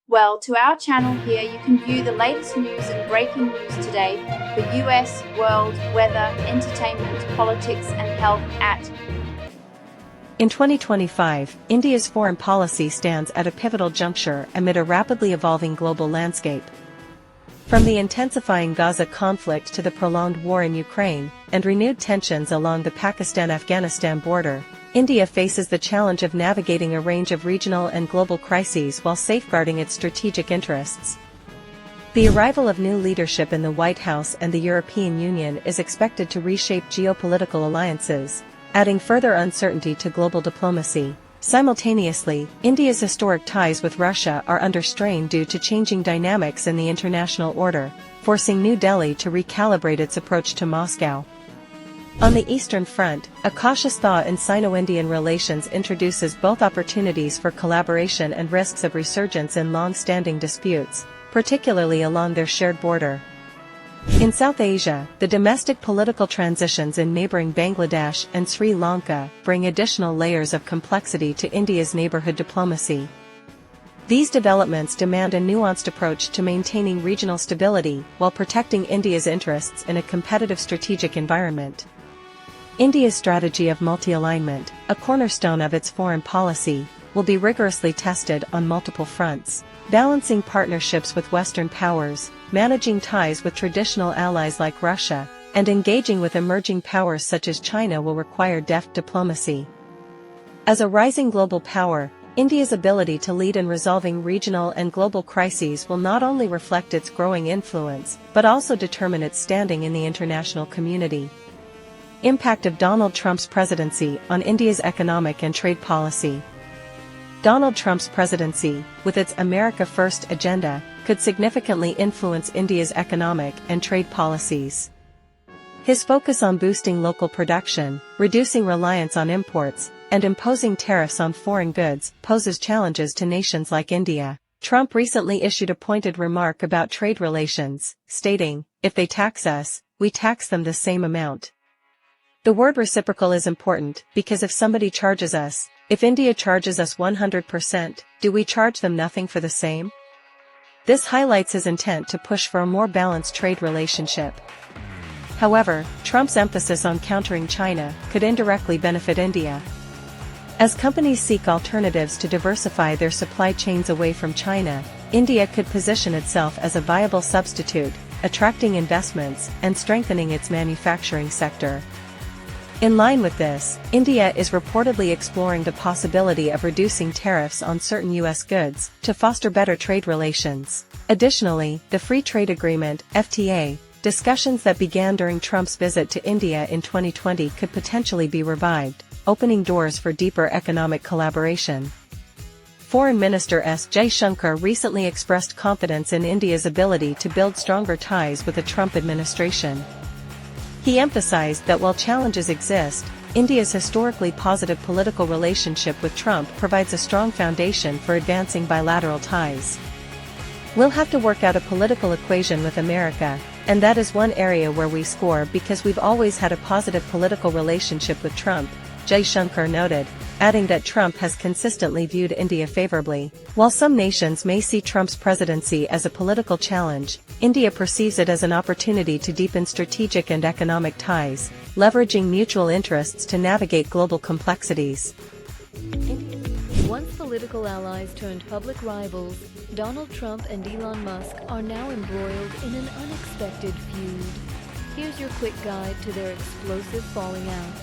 Well, to our channel here, you can view the latest news and breaking news today for US, world, weather, entertainment, politics, and health at. In 2025, India's foreign policy stands at a pivotal juncture amid a rapidly evolving global landscape. From the intensifying Gaza conflict to the prolonged war in Ukraine and renewed tensions along the Pakistan-Afghanistan border, India faces the challenge of navigating a range of regional and global crises while safeguarding its strategic interests. The arrival of new leadership in the White House and the European Union is expected to reshape geopolitical alliances, adding further uncertainty to global diplomacy. Simultaneously, India's historic ties with Russia are under strain due to changing dynamics in the international order, forcing New Delhi to recalibrate its approach to Moscow. On the Eastern Front, a cautious thaw in Sino-Indian relations introduces both opportunities for collaboration and risks of resurgence in long-standing disputes, particularly along their shared border. In South Asia, the domestic political transitions in neighboring Bangladesh and Sri Lanka bring additional layers of complexity to India's neighborhood diplomacy. These developments demand a nuanced approach to maintaining regional stability while protecting India's interests in a competitive strategic environment. India's strategy of multi-alignment, a cornerstone of its foreign policy, will be rigorously tested on multiple fronts. Balancing partnerships with Western powers, managing ties with traditional allies like Russia, and engaging with emerging powers such as China will require deft diplomacy. As a rising global power, India's ability to lead in resolving regional and global crises will not only reflect its growing influence, but also determine its standing in the international community. Impact of Donald Trump's presidency on India's economic and trade policy. Donald Trump's presidency, with its America First agenda, could significantly influence India's economic and trade policies. His focus on boosting local production, reducing reliance on imports, and imposing tariffs on foreign goods poses challenges to nations like India. Trump recently issued a pointed remark about trade relations, stating, "If they tax us, we tax them the same amount." The word reciprocal is important because if India charges us 100%, do we charge them nothing for the same? This highlights his intent to push for a more balanced trade relationship. However, Trump's emphasis on countering China could indirectly benefit India. As companies seek alternatives to diversify their supply chains away from China, India could position itself as a viable substitute, attracting investments and strengthening its manufacturing sector. In line with this, India is reportedly exploring the possibility of reducing tariffs on certain U.S. goods to foster better trade relations. Additionally, the Free Trade Agreement, FTA, discussions that began during Trump's visit to India in 2020 could potentially be revived, opening doors for deeper economic collaboration. Foreign Minister S. Jaishankar recently expressed confidence in India's ability to build stronger ties with the Trump administration. He emphasized that while challenges exist, India's historically positive political relationship with Trump provides a strong foundation for advancing bilateral ties. "We'll have to work out a political equation with America, and that is one area where we score because we've always had a positive political relationship with Trump," Jaishankar noted, adding that Trump has consistently viewed India favorably. While some nations may see Trump's presidency as a political challenge, India perceives it as an opportunity to deepen strategic and economic ties, leveraging mutual interests to navigate global complexities. Once political allies turned public rivals, Donald Trump and Elon Musk are now embroiled in an unexpected feud. Here's your quick guide to their explosive falling out.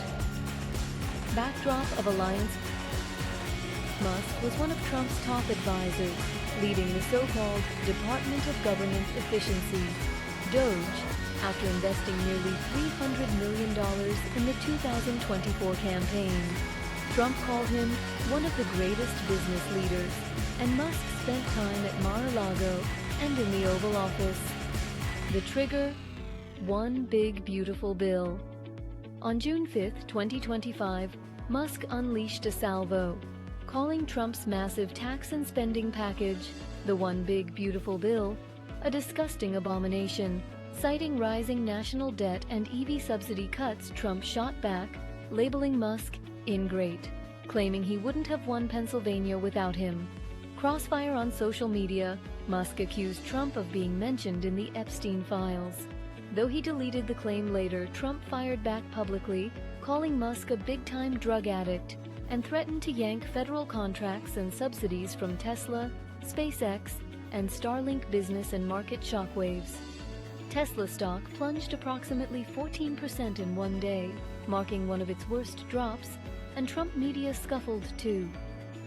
Backdrop of alliance. Musk was one of Trump's top advisors, leading the so-called Department of Government Efficiency, DOGE, after investing nearly $300 million in the 2024 campaign. Trump called him one of the greatest business leaders, and Musk spent time at Mar-a-Lago and in the Oval Office. The trigger? One big beautiful bill. On June 5, 2025, Musk unleashed a salvo, calling Trump's massive tax and spending package, the One Big Beautiful Bill, a disgusting abomination. Citing rising national debt and EV subsidy cuts, Trump shot back, labeling Musk ingrate, claiming he wouldn't have won Pennsylvania without him. crossfire on social media, Musk accused Trump of being mentioned in the Epstein files. Though he deleted the claim later, Trump fired back publicly, calling Musk a big-time drug addict, and threatened to yank federal contracts and subsidies from Tesla, SpaceX, and Starlink business and market shockwaves. Tesla stock plunged approximately 14% in one day, marking one of its worst drops, and Trump media scuffled too.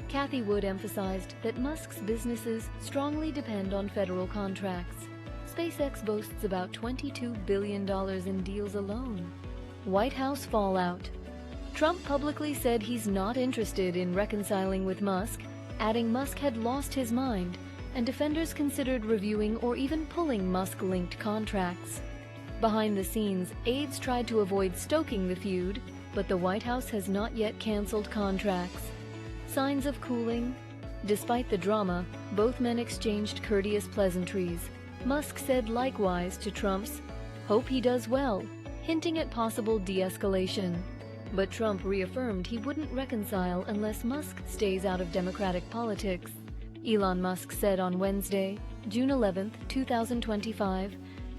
Kathy Wood emphasized that Musk's businesses strongly depend on federal contracts. SpaceX boasts about $22 billion in deals alone. White House fallout. Trump publicly said he's not interested in reconciling with Musk, adding Musk had lost his mind, and defenders considered reviewing or even pulling Musk-linked contracts. Behind the scenes, aides tried to avoid stoking the feud, but the White House has not yet canceled contracts. Signs of cooling? Despite the drama, both men exchanged courteous pleasantries. Musk said likewise to Trump's, "Hope he does well," hinting at possible de-escalation. But Trump reaffirmed he wouldn't reconcile unless Musk stays out of Democratic politics. Elon Musk said on Wednesday, June 11, 2025,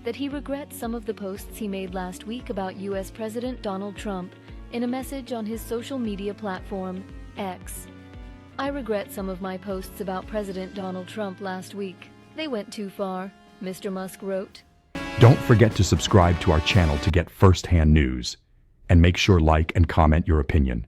that he regrets some of the posts he made last week about U.S. President Donald Trump in a message on his social media platform, X. "I regret some of my posts about President Donald Trump last week. They went too far," Mr. Musk wrote. Don't forget to subscribe to our channel to get first-hand news. And make sure like and comment your opinion.